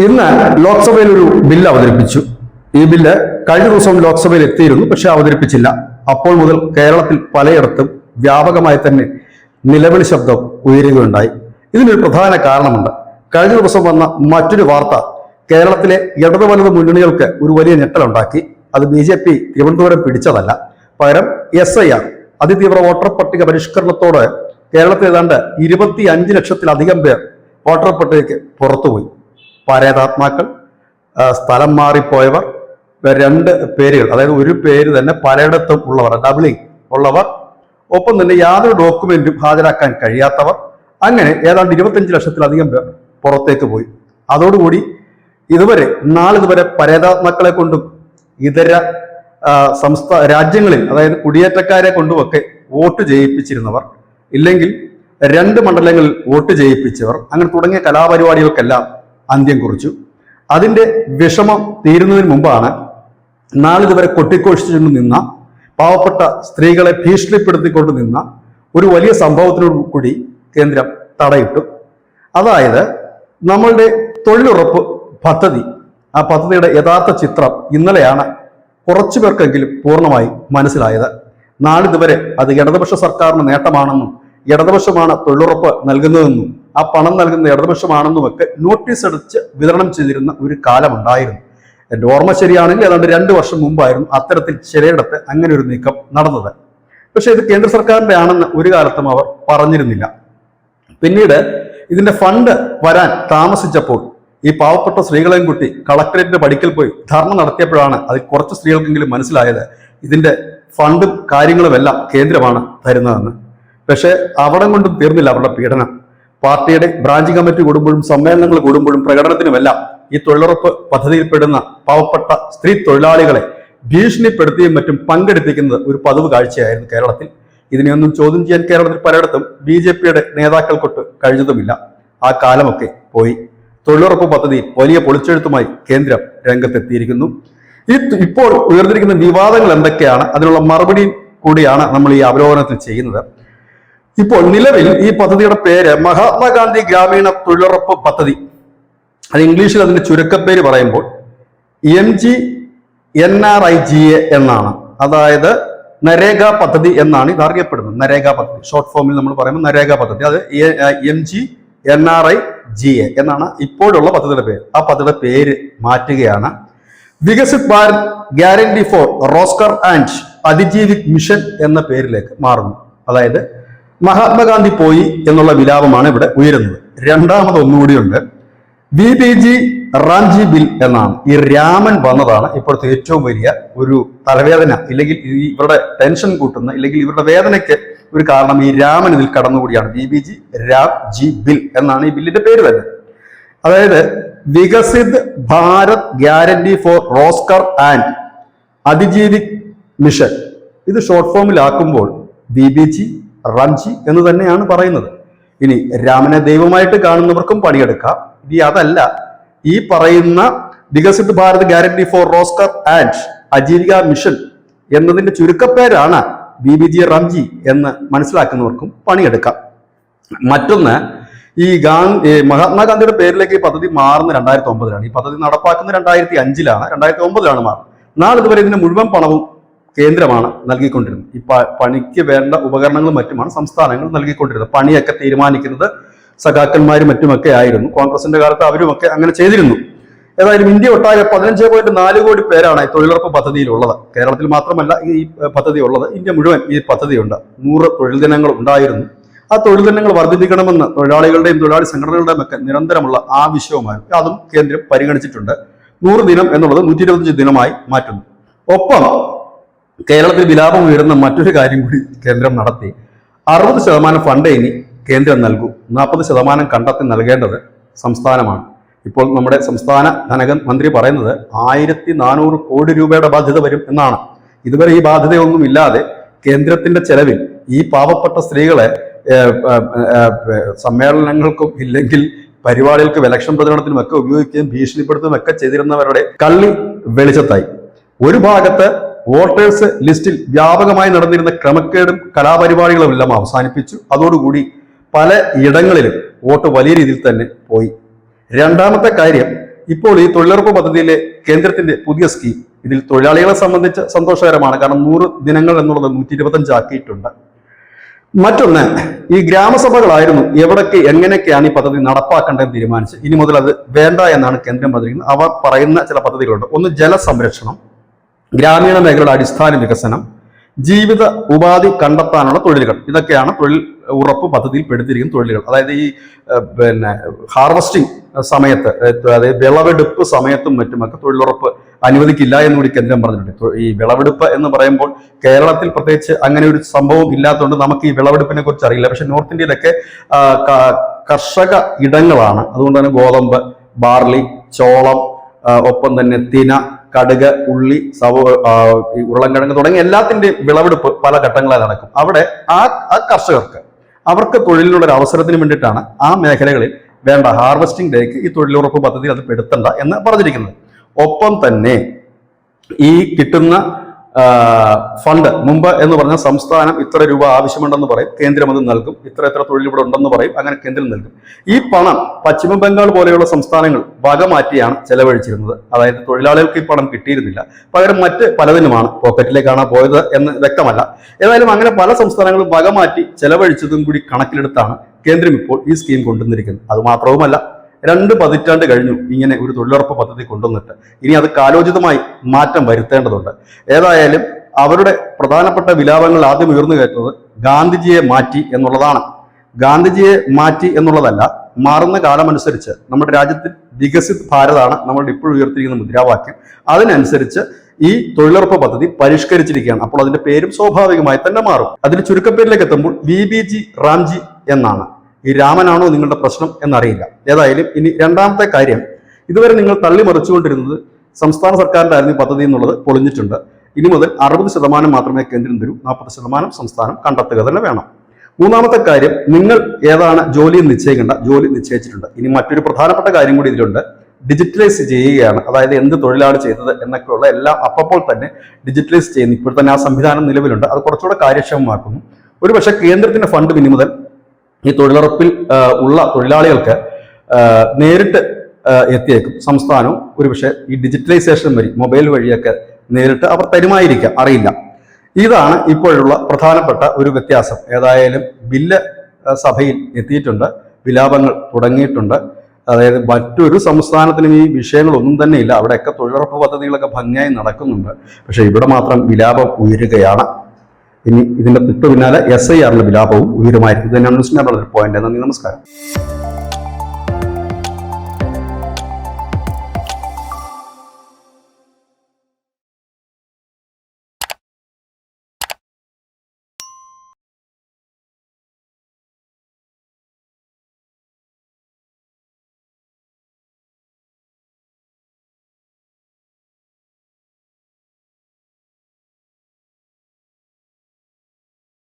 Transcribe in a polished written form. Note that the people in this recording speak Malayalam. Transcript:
ഇന്ന് ലോക്സഭയിൽ ഒരു ബില്ല് അവതരിപ്പിച്ചു. ഈ ബില്ല് കഴിഞ്ഞ ദിവസം ലോക്സഭയിൽ എത്തിയിരുന്നു, പക്ഷെ അവതരിപ്പിച്ചില്ല. അപ്പോൾ മുതൽ കേരളത്തിൽ പലയിടത്തും വ്യാപകമായി തന്നെ നിലവിളി ശബ്ദം ഉയരുകയുണ്ടായി. ഇതിനൊരു പ്രധാന കാരണമുണ്ട്. കഴിഞ്ഞ ദിവസം വന്ന മറ്റൊരു വാർത്ത കേരളത്തിലെ ഇടതു വലത് മുന്നണികൾക്ക് ഒരു വലിയ ഞെട്ടലുണ്ടാക്കി. അത് BJP തിരുവനന്തപുരം പിടിച്ചതല്ല, പകരം SIR അതിതീവ്ര വോട്ടർ പട്ടിക പരിഷ്കരണത്തോടെ കേരളത്തിൽ ഏതാണ്ട് 25 ലക്ഷത്തിലധികം പേർ വോട്ടർ പട്ടികയ്ക്ക് പുറത്തുപോയി. പരേതാത്മാക്കൾ, സ്ഥലം മാറിപ്പോയവർ, രണ്ട് പേരുകൾ, അതായത് ഒരു പേര് തന്നെ പലയിടത്തും ഉള്ളവർ, ഡബിളിംഗ് ഉള്ളവർ, ഒപ്പം തന്നെ യാതൊരു ഡോക്യുമെന്റും ഹാജരാക്കാൻ കഴിയാത്തവർ, അങ്ങനെ ഏതാണ്ട് 25 ലക്ഷത്തിലധികം പേർ പുറത്തേക്ക് പോയി. അതോടുകൂടി നാളിതുവരെ പരേതാത്മാക്കളെ കൊണ്ടും ഇതര രാജ്യങ്ങളിൽ, അതായത് കുടിയേറ്റക്കാരെ കൊണ്ടുമൊക്കെ വോട്ട് ചെയ്യിപ്പിച്ചിരുന്നവർ, ഇല്ലെങ്കിൽ 2 മണ്ഡലങ്ങളിൽ വോട്ട് ചെയ്യിപ്പിച്ചവർ, അങ്ങനെ തുടങ്ങിയ കലാപരിപാടികൾക്കെല്ലാം അന്ത്യം കുറിച്ചു. അതിന്റെ വിഷമം തീരുന്നതിന് മുമ്പാണ് നാളിതുവരെ കൊട്ടിഘോഷിച്ചുകൊണ്ട് നിന്ന, പാവപ്പെട്ട സ്ത്രീകളെ ഭീഷണിപ്പെടുത്തിക്കൊണ്ട് നിന്ന ഒരു വലിയ സംഭവത്തിനോട് കൂടി കേന്ദ്രം തടയിട്ടു. അതായത് നമ്മളുടെ തൊഴിലുറപ്പ് പദ്ധതി, ആ പദ്ധതിയുടെ യഥാർത്ഥ ചിത്രം ഇന്നലെയാണ് കുറച്ചു പേർക്കെങ്കിലും പൂർണ്ണമായി മനസ്സിലായത്. നാളിതുവരെ അത് ഇടതുപക്ഷ സർക്കാരിന് നേട്ടമാണെന്നും ഇടതുപക്ഷമാണ് തൊഴിലുറപ്പ് നൽകുന്നതെന്നും ആ പണം നൽകുന്ന ഇടതുപക്ഷമാണെന്നുമൊക്കെ നോട്ടീസ് അടിച്ച് വിതരണം ചെയ്തിരുന്ന ഒരു കാലമുണ്ടായിരുന്നു. എൻ്റെ ഓർമ്മ ശരിയാണെങ്കിൽ ഏതാണ്ട് 2 വർഷം മുമ്പായിരുന്നു അത്തരത്തിൽ ചിലയിടത്ത് അങ്ങനെ ഒരു നീക്കം നടന്നത്. പക്ഷെ ഇത് കേന്ദ്ര സർക്കാരിന്റെ ആണെന്ന് ഒരു കാലത്തും അവർ പറഞ്ഞിരുന്നില്ല. പിന്നീട് ഇതിന്റെ ഫണ്ട് വരാൻ താമസിച്ചപ്പോൾ ഈ പാവപ്പെട്ട സ്ത്രീകളെയും കൂട്ടി കളക്ടറേറ്റിന്റെ പടിക്കൽ പോയി ധർണ നടത്തിയപ്പോഴാണ് അതിൽ കുറച്ച് സ്ത്രീകൾക്കെങ്കിലും മനസ്സിലായത് ഇതിന്റെ ഫണ്ടും കാര്യങ്ങളും എല്ലാം കേന്ദ്രമാണ് തരുന്നതെന്ന്. പക്ഷെ അവിടെ കൊണ്ടും തീർന്നില്ല അവരുടെ പീഡനം. പാർട്ടിയുടെ ബ്രാഞ്ച് കമ്മിറ്റി കൂടുമ്പോഴും സമ്മേളനങ്ങൾ കൂടുമ്പോഴും പ്രകടനത്തിനുമെല്ലാം ഈ തൊഴിലുറപ്പ് പദ്ധതിയിൽപ്പെടുന്ന പാവപ്പെട്ട സ്ത്രീ തൊഴിലാളികളെ ഭീഷണിപ്പെടുത്തിയും മറ്റും പങ്കെടുപ്പിക്കുന്നത് ഒരു പതിവ് കാഴ്ചയായിരുന്നു കേരളത്തിൽ. ഇതിനെയൊന്നും ചോദ്യം ചെയ്യാൻ കേരളത്തിൽ പലയിടത്തും BJPയുടെ നേതാക്കൾക്കൊട്ട് കഴിഞ്ഞതുമില്ല. ആ കാലമൊക്കെ പോയി. തൊഴിലുറപ്പ് പദ്ധതിയിൽ വലിയ പൊളിച്ചെഴുത്തുമായി കേന്ദ്രം രംഗത്തെത്തിയിരിക്കുന്നു. ഇപ്പോൾ ഉയർന്നിരിക്കുന്ന വിവാദങ്ങൾ എന്തൊക്കെയാണ്, അതിനുള്ള മറുപടി കൂടിയാണ് നമ്മൾ ഈ അവലോകനത്തിൽ ചെയ്യുന്നത്. ഇപ്പോൾ നിലവിൽ ഈ പദ്ധതിയുടെ പേര് മഹാത്മാഗാന്ധി ഗ്രാമീണ തൊഴിലുറപ്പ് പദ്ധതി. അത് ഇംഗ്ലീഷിൽ അതിന്റെ ചുരുക്കപ്പേര് പറയുമ്പോൾ MGNRIGA എന്നാണ്. അതായത് നരേഗ പദ്ധതി എന്നാണ് ഇത് അറിയപ്പെടുന്നത്. നരേഗ പദ്ധതി ഷോർട്ട് ഫോമിൽ നമ്മൾ പറയുമ്പോൾ നരേഗ പദ്ധതി, അത് MGNRIGA എന്നാണ് ഇപ്പോഴുള്ള പദ്ധതിയുടെ പേര്. ആ പദ്ധതിയുടെ പേര് മാറ്റുകയാണ്. Viksit Bharat guarantee for Rozgar and Ajeevika mission എന്ന പേരിലേക്ക് മാറുന്നു. അതായത് മഹാത്മാഗാന്ധി പോയി എന്നുള്ള വിലാപമാണ് ഇവിടെ ഉയരുന്നത്. രണ്ടാമത് ഒന്നുകൂടിയുണ്ട്, VBG റാംജി ബിൽ എന്നാണ്. ഈ രാമൻ വന്നതാണ് ഇപ്പോഴത്തെ ഏറ്റവും വലിയ ഒരു തലവേദന, ഇല്ലെങ്കിൽ ഇവരുടെ ടെൻഷൻ കൂട്ടുന്ന, ഇല്ലെങ്കിൽ ഇവരുടെ വേദനയ്ക്ക് ഒരു കാരണം ഈ രാമൻ ഇതിൽ കടന്നുകൂടിയാണ്. VBG റാംജി ബിൽ എന്നാണ് ഈ ബില്ലിന്റെ പേര് തന്നെ. അതായത് Viksit Bharat guarantee for Rozgar and Ajeevika mission. ഇത് ഷോർട്ട് ഫോമിലാക്കുമ്പോൾ VBG റാംജി എന്ന് തന്നെയാണ് പറയുന്നത്. ഇനി രാമനെ ദൈവമായിട്ട് കാണുന്നവർക്കും പണിയെടുക്കാം. ഇനി അതല്ല, ഈ പറയുന്ന Viksit Bharat guarantee for Rozgar and Ajeevika mission എന്നതിന്റെ ചുരുക്കപ്പേരാണ് VBG റാംജി എന്ന് മനസ്സിലാക്കുന്നവർക്കും പണിയെടുക്കാം. മറ്റൊന്ന്, ഈ മഹാത്മാഗാന്ധിയുടെ പേരിലേക്ക് ഈ പദ്ധതി മാറുന്ന 2009 ഈ പദ്ധതി നടപ്പാക്കുന്നത് 2005 2009 മാറും. നാളിതുവരെ ഇതിന്റെ മുഴുവൻ പണവും കേന്ദ്രമാണ് നൽകിക്കൊണ്ടിരുന്നത്. ഈ പണിക്ക് വേണ്ട ഉപകരണങ്ങളും മറ്റുമാണ് സംസ്ഥാനങ്ങൾ നൽകിക്കൊണ്ടിരുന്നത്. പണിയൊക്കെ തീരുമാനിക്കുന്നത് സഖാക്കന്മാരും മറ്റുമൊക്കെ ആയിരുന്നു. കോൺഗ്രസിന്റെ കാലത്ത് അവരുമൊക്കെ അങ്ങനെ ചെയ്തിരുന്നു. ഏതായാലും ഇന്ത്യ ഒട്ടാകെ 15.4 കോടി പേരാണ് ഈ തൊഴിലുറപ്പ് പദ്ധതിയിലുള്ളത്. കേരളത്തിൽ മാത്രമല്ല ഈ പദ്ധതി ഉള്ളത്, ഇന്ത്യ മുഴുവൻ ഈ പദ്ധതിയുണ്ട്. 100 തൊഴിൽ ദിനങ്ങൾ ഉണ്ടായിരുന്നു. ആ തൊഴിൽ ദിനങ്ങൾ വർദ്ധിപ്പിക്കണമെന്ന് തൊഴിലാളികളുടെയും തൊഴിലാളി സംഘടനകളുടെയും ഒക്കെ നിരന്തരമുള്ള ആവശ്യവുമായി അതും കേന്ദ്രം പരിഗണിച്ചിട്ടുണ്ട്. 100 ദിനം എന്നുള്ളത് 125 ദിനമായി മാറ്റുന്നു. ഒപ്പം കേരളത്തിൽ വിലാപം ഉയരുന്ന മറ്റൊരു കാര്യം കൂടി കേന്ദ്രം നടത്തി. 60% ഫണ്ട് ഇനി കേന്ദ്രം നൽകും. 40% കണ്ടെത്തി നൽകേണ്ടത് സംസ്ഥാനമാണ്. ഇപ്പോൾ നമ്മുടെ സംസ്ഥാന ധനമന്ത്രി പറയുന്നത് 1400 കോടി രൂപയുടെ ബാധ്യത വരും എന്നാണ്. ഇതുവരെ ഈ ബാധ്യതയൊന്നും ഇല്ലാതെ കേന്ദ്രത്തിന്റെ ചെലവിൽ ഈ പാവപ്പെട്ട സ്ത്രീകളെ സമ്മേളനങ്ങൾക്കും ഇല്ലെങ്കിൽ പരിപാടികൾക്കും ഇലക്ഷൻ പ്രചരണത്തിനും ഒക്കെ ഉപയോഗിക്കുകയും ഭീഷണിപ്പെടുത്തുകയും ഒക്കെ ചെയ്തിരുന്നവരുടെ കള്ളി വെളിച്ചത്തായി. ഒരു ഭാഗത്ത് വോട്ടേഴ്സ് ലിസ്റ്റിൽ വ്യാപകമായി നടന്നിരുന്ന ക്രമക്കേടും കലാപരിപാടികളും എല്ലാം അവസാനിപ്പിച്ചു. അതോടുകൂടി പല ഇടങ്ങളിലും വോട്ട് വലിയ രീതിയിൽ തന്നെ പോയി. രണ്ടാമത്തെ കാര്യം, ഇപ്പോൾ ഈ തൊഴിലുറപ്പ് പദ്ധതിയിലെ കേന്ദ്രത്തിന്റെ പുതിയ സ്കീം ഇതിൽ തൊഴിലാളികളെ സംബന്ധിച്ച് സന്തോഷകരമാണ്. കാരണം 100 ദിനങ്ങൾ എന്നുള്ളത് 125 ആക്കിയിട്ടുണ്ട്. മറ്റൊന്ന്, ഈ ഗ്രാമസഭകളായിരുന്നു എവിടൊക്കെ എങ്ങനെയൊക്കെയാണ് ഈ പദ്ധതി നടപ്പാക്കേണ്ടതെന്ന് തീരുമാനിച്ച് ഇനി മുതൽ അത് വേണ്ട എന്നാണ് കേന്ദ്രം പറഞ്ഞിരിക്കുന്നത്. അവർ പറയുന്ന ചില പദ്ധതികളുണ്ട്. ഒന്ന്, ജലസംരക്ഷണം, ഗ്രാമീണ മേഖലയുടെ അടിസ്ഥാന വികസനം, ജീവിത ഉപാധി കണ്ടെത്താനുള്ള തൊഴിലുകൾ. ഇതൊക്കെയാണ് തൊഴിൽ ഉറപ്പ് പദ്ധതിയിൽ പെടുത്തിയിരിക്കുന്ന തൊഴിലുകൾ. അതായത് ഈ ഹാർവസ്റ്റിംഗ് സമയത്ത്, അതായത് വിളവെടുപ്പ് സമയത്തും മറ്റുമൊക്കെ തൊഴിലുറപ്പ് അനുവദിക്കില്ല എന്നുകൂടി കേന്ദ്രം പറഞ്ഞിട്ടുണ്ട്. ഈ വിളവെടുപ്പ് എന്ന് പറയുമ്പോൾ കേരളത്തിൽ പ്രത്യേകിച്ച് അങ്ങനെ ഒരു സംഭവം ഇല്ലാത്തതുകൊണ്ട് നമുക്ക് ഈ വിളവെടുപ്പിനെ കുറിച്ച് അറിയില്ല. പക്ഷെ നോർത്ത് ഇന്ത്യയിലൊക്കെ കർഷക ഇടങ്ങളാണ്. അതുകൊണ്ട് തന്നെ ഗോതമ്പ്, ബാർലി, ചോളം, ഒപ്പം തന്നെ തിന, കടുക്, ഉള്ളി, ഉരുളൻകിഴങ്ങ് തുടങ്ങിയ എല്ലാത്തിന്റെയും വിളവെടുപ്പ് പല ഘട്ടങ്ങളായി നടക്കും. അവിടെ ആ കർഷകർക്ക് അവർക്ക് തൊഴിലിനുള്ള ഒരു അവസരത്തിന് വേണ്ടിയിട്ടാണ് ആ മേഖലകളിൽ വേണ്ട ഹാർവസ്റ്റിംഗ് ഡേക്ക് ഈ തൊഴിലുറപ്പ് പദ്ധതി അത് പെടുത്തണ്ട എന്ന് പറഞ്ഞിരിക്കുന്നത്. ഒപ്പം തന്നെ ഈ കിട്ടുന്ന ഫണ്ട്, മുമ്പ് എന്ന് പറഞ്ഞ സംസ്ഥാനം ഇത്ര രൂപ ആവശ്യമുണ്ടെന്ന് പറയും, കേന്ദ്രം അത് നൽകും. ഇത്ര തൊഴിൽ ഇവിടെ ഉണ്ടെന്ന് പറയും, അങ്ങനെ കേന്ദ്രം നൽകും. ഈ പണം പശ്ചിമ ബംഗാൾ പോലെയുള്ള സംസ്ഥാനങ്ങൾ വകമാറ്റിയാണ് ചെലവഴിച്ചിരുന്നത്. അതായത് തൊഴിലാളികൾക്ക് ഈ പണം കിട്ടിയിരുന്നില്ല, പകരം മറ്റ് പലതിനുമാണ്, പോക്കറ്റിലേക്കാണ് പോയത് എന്ന് വ്യക്തമല്ല. ഏതായാലും അങ്ങനെ പല സംസ്ഥാനങ്ങളും വകമാറ്റി ചെലവഴിച്ചതും കൂടി കണക്കിലെടുത്താണ് കേന്ദ്രം ഇപ്പോൾ ഈ സ്കീം കൊണ്ടുവന്നിരിക്കുന്നത്. അതുമാത്രവുമല്ല, 2 പതിറ്റാണ്ട് കഴിഞ്ഞു ഇങ്ങനെ ഒരു തൊഴിലുറപ്പ് പദ്ധതി കൊണ്ടുവന്നിട്ട്. ഇനി അത് കാലോചിതമായി മാറ്റം വരുത്തേണ്ടതുണ്ട്. ഏതായാലും അവരുടെ പ്രധാനപ്പെട്ട വിലാപങ്ങൾ ആദ്യം ഉയർന്നു കയറ്റുന്നത് ഗാന്ധിജിയെ മാറ്റി എന്നുള്ളതാണ്. ഗാന്ധിജിയെ മാറ്റി എന്നുള്ളതല്ല, മാറുന്ന കാലമനുസരിച്ച് നമ്മുടെ രാജ്യത്തിൽ വികസിത് ഭാരതാണ് നമ്മളുടെ ഇപ്പോഴും ഉയർത്തിയിരിക്കുന്ന മുദ്രാവാക്യം. അതിനനുസരിച്ച് ഈ തൊഴിലുറപ്പ് പദ്ധതി പരിഷ്കരിച്ചിരിക്കുകയാണ്. അപ്പോൾ അതിന്റെ പേരും സ്വാഭാവികമായി തന്നെ മാറും. അതിൽ ചുരുക്കപ്പേരിലേക്ക് എത്തുമ്പോൾ VBG റാംജി എന്നാണ്. ഈ രാമനാണോ നിങ്ങളുടെ പ്രശ്നം എന്നറിയില്ല. ഏതായാലും ഇനി രണ്ടാമത്തെ കാര്യം, ഇതുവരെ നിങ്ങൾ തള്ളിമറിച്ചുകൊണ്ടിരുന്നത് സംസ്ഥാന സർക്കാരിന്റെ ആയിരുന്നു പദ്ധതി എന്നുള്ളത് പൊളിഞ്ഞിട്ടുണ്ട്. ഇനി മുതൽ 60% മാത്രമേ കേന്ദ്രം തരൂ, 40% സംസ്ഥാനം കണ്ടെത്തുക തന്നെ വേണം. മൂന്നാമത്തെ കാര്യം, നിങ്ങൾ ഏതാണ് ജോലി നിശ്ചയിക്കേണ്ട, ജോലി നിശ്ചയിച്ചിട്ടുണ്ട്. ഇനി മറ്റൊരു പ്രധാനപ്പെട്ട കാര്യം കൂടി ഇതിലുണ്ട്, ഡിജിറ്റലൈസ് ചെയ്യുകയാണ്. അതായത് എന്ത് തൊഴിലാണ് ചെയ്തത് എന്നൊക്കെയുള്ള എല്ലാം അപ്പോൾ തന്നെ ഡിജിറ്റലൈസ് ചെയ്യുന്നു. ഇപ്പോൾ തന്നെ ആ സംവിധാനം നിലവിലുണ്ട്. അത് കുറച്ചുകൂടെ കാര്യക്ഷമമാക്കുന്നു. ഒരുപക്ഷെ കേന്ദ്രത്തിന്റെ ഫണ്ട് ഇനി മുതൽ ഈ തൊഴിലുറപ്പിൽ ഉള്ള തൊഴിലാളികൾക്ക് നേരിട്ട് എത്തിയേക്കും. സംസ്ഥാനവും ഒരുപക്ഷെ ഈ ഡിജിറ്റലൈസേഷൻ വഴി, മൊബൈൽ വഴിയൊക്കെ നേരിട്ട് അവർ തരുമായിരിക്കാം, അറിയില്ല. ഇതാണ് ഇപ്പോഴുള്ള പ്രധാനപ്പെട്ട ഒരു വ്യത്യാസം. ഏതായാലും ബില്ല് സഭയിൽ എത്തിയിട്ടുണ്ട്, വിലാപങ്ങൾ തുടങ്ങിയിട്ടുണ്ട്. അതായത് മറ്റൊരു സംസ്ഥാനത്തിനും ഈ വിഷയങ്ങളൊന്നും തന്നെ ഇല്ല. അവിടെയൊക്കെ തൊഴിലുറപ്പ് പദ്ധതികളൊക്കെ ഭംഗിയായി നടക്കുന്നുണ്ട്. പക്ഷെ ഇവിടെ മാത്രം വിലാപം ഉയരുകയാണ്. ഇനി ഇതിന്റെ തൊട്ടു പിന്നാലെ SIR വിലാപവും ഉയരുമായിരിക്കും. ഇത് തന്നെയാണ് ന്യൂസ് പോയിന്റ്. നന്ദി, നമസ്കാരം.